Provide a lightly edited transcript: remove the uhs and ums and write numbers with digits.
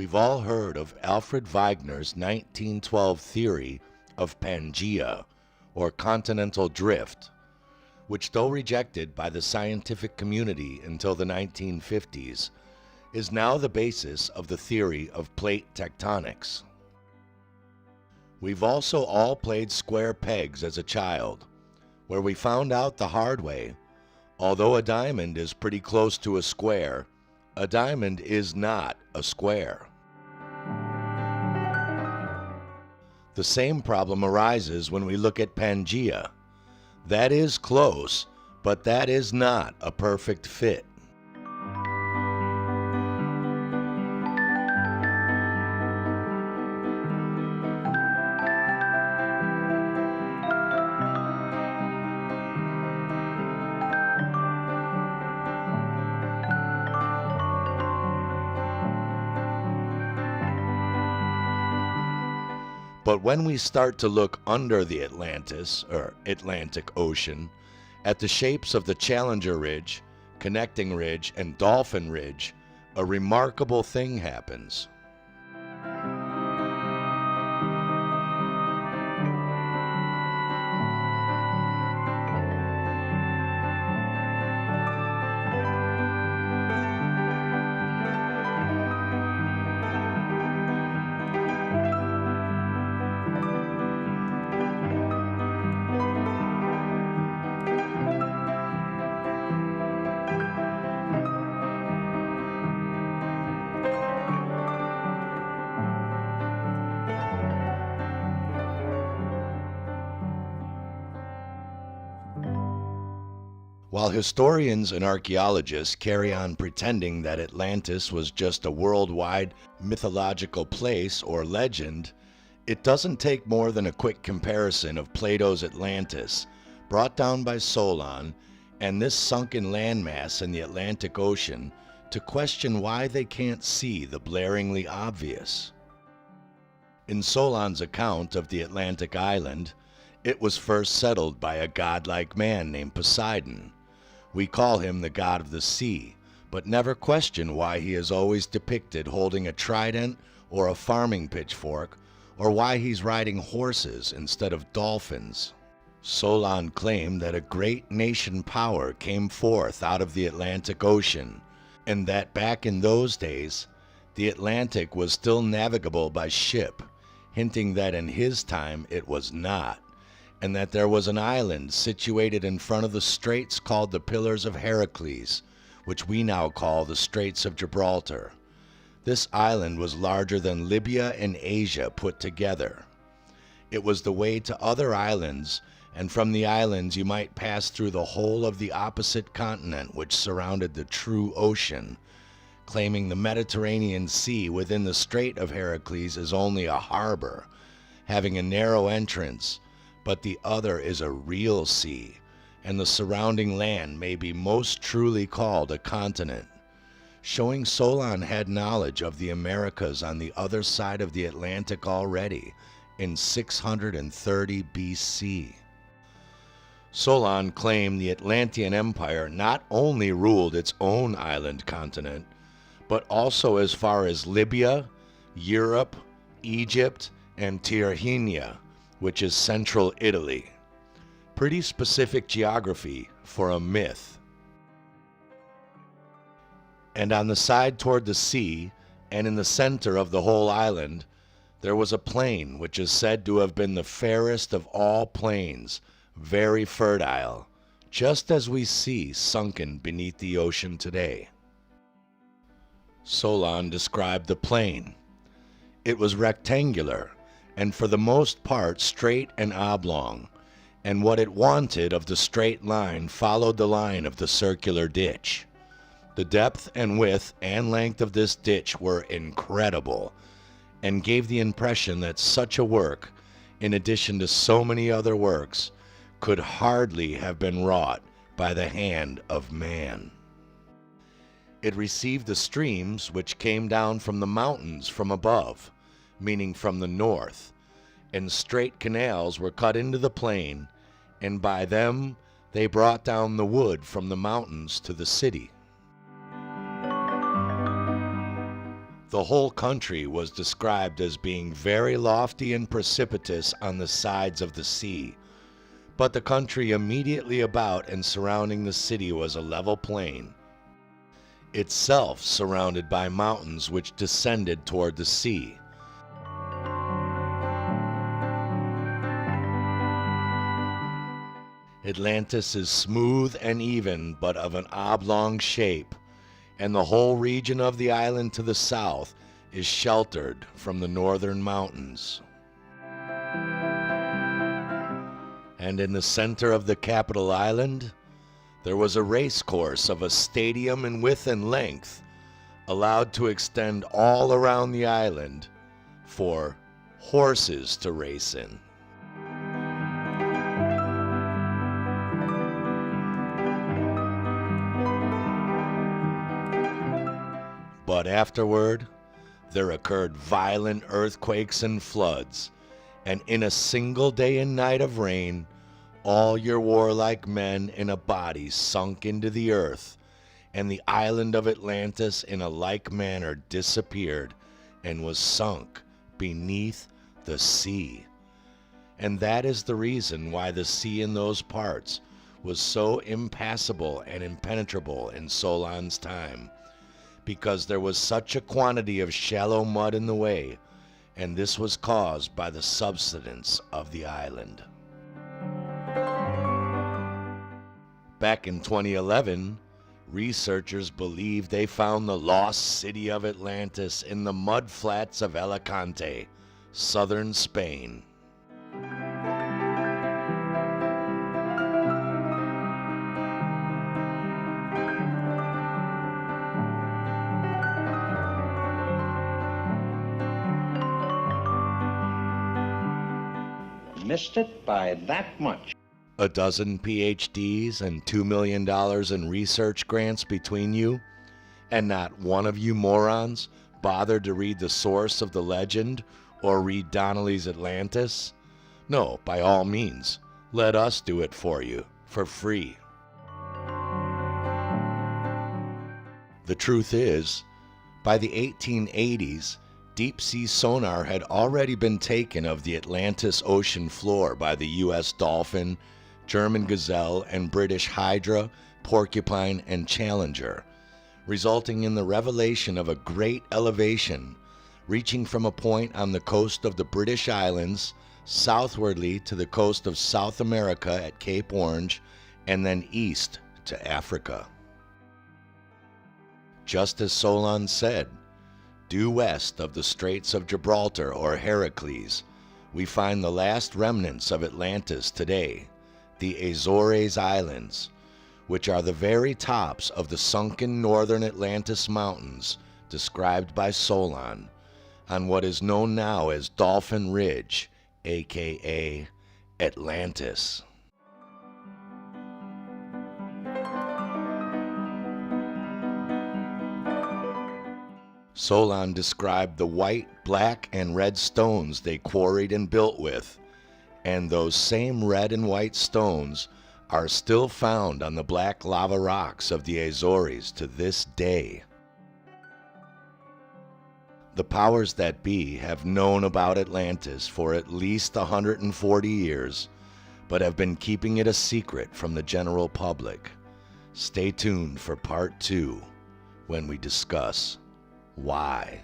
We've all heard of Alfred Wegener's 1912 theory of Pangaea, or continental drift, which, though rejected by the scientific community until the 1950s, is now the basis of the theory of plate tectonics. We've also all played square pegs as a child, where we found out the hard way, although a diamond is pretty close to a square, a diamond is not a square. The same problem arises when we look at Pangaea. That is close, but that is not a perfect fit. But when we start to look under the Atlantis, or Atlantic Ocean, at the shapes of the Challenger Ridge, Connecting Ridge, and Dolphin Ridge, a remarkable thing happens. While historians and archaeologists carry on pretending that Atlantis was just a worldwide mythological place or legend, it doesn't take more than a quick comparison of Plato's Atlantis, brought down by Solon, and this sunken landmass in the Atlantic Ocean to question why they can't see the blaringly obvious. In Solon's account of the Atlantic island, it was first settled by a godlike man named Poseidon. We call him the god of the sea, but never question why he is always depicted holding a trident or a farming pitchfork, or why he's riding horses instead of dolphins. Solon claimed that a great nation power came forth out of the Atlantic Ocean, and that back in those days, the Atlantic was still navigable by ship, hinting that in his time it was not, and that there was an island situated in front of the straits called the Pillars of Heracles, which we now call the Straits of Gibraltar. This island was larger than Libya and Asia put together. It was the way to other islands, and from the islands you might pass through the whole of the opposite continent which surrounded the true ocean, claiming the Mediterranean Sea within the Strait of Heracles is only a harbor, having a narrow entrance, but the other is a real sea, and the surrounding land may be most truly called a continent, showing Solon had knowledge of the Americas on the other side of the Atlantic already in 630 BC. Solon claimed the Atlantean Empire not only ruled its own island continent, but also as far as Libya, Europe, Egypt, and Tyrrhenia, which is central Italy. Pretty specific geography for a myth. And on the side toward the sea, and in the center of the whole island, there was a plain which is said to have been the fairest of all plains, very fertile, just as we see sunken beneath the ocean today. Solon described the plain. It was rectangular, and for the most part straight and oblong, and what it wanted of the straight line followed the line of the circular ditch. The depth and width and length of this ditch were incredible, and gave the impression that such a work, in addition to so many other works, could hardly have been wrought by the hand of man. It received the streams which came down from the mountains from above, meaning from the north, and straight canals were cut into the plain, and by them they brought down the wood from the mountains to the city. The whole country was described as being very lofty and precipitous on the sides of the sea, but the country immediately about and surrounding the city was a level plain, itself surrounded by mountains which descended toward the sea. Atlantis is smooth and even, but of an oblong shape, and the whole region of the island to the south is sheltered from the northern mountains. And in the center of the capital island, there was a race course of a stadium in width and length, allowed to extend all around the island for horses to race in. But afterward, there occurred violent earthquakes and floods, and in a single day and night of rain, all your warlike men in a body sunk into the earth, and the island of Atlantis in a like manner disappeared and was sunk beneath the sea. And that is the reason why the sea in those parts was so impassable and impenetrable in Solon's time, because there was such a quantity of shallow mud in the way, and this was caused by the subsidence of the island. Back in 2011, researchers believe they found the lost city of Atlantis in the mud flats of Alicante, southern Spain. Missed it by that much. A dozen PhDs and $2 million in research grants between you, and not one of you morons bothered to read the source of the legend or read Donnelly's Atlantis? No, by all means, let us do it for you, for free. The truth is, by the 1880s, deep-sea sonar had already been taken of the Atlantis ocean floor by the U.S. Dolphin, German Gazelle, and British Hydra, Porcupine, and Challenger, resulting in the revelation of a great elevation reaching from a point on the coast of the British Islands southwardly to the coast of South America at Cape Orange, and then east to Africa. Just as Solon said, due west of the Straits of Gibraltar or Heracles, we find the last remnants of Atlantis today, the Azores Islands, which are the very tops of the sunken northern Atlantis Mountains described by Solon on what is known now as Dolphin Ridge, aka Atlantis. Solon described the white, black, and red stones they quarried and built with, and those same red and white stones are still found on the black lava rocks of the Azores to this day. The powers that be have known about Atlantis for at least 140 years, but have been keeping it a secret from the general public. Stay tuned for part 2, when we discuss why.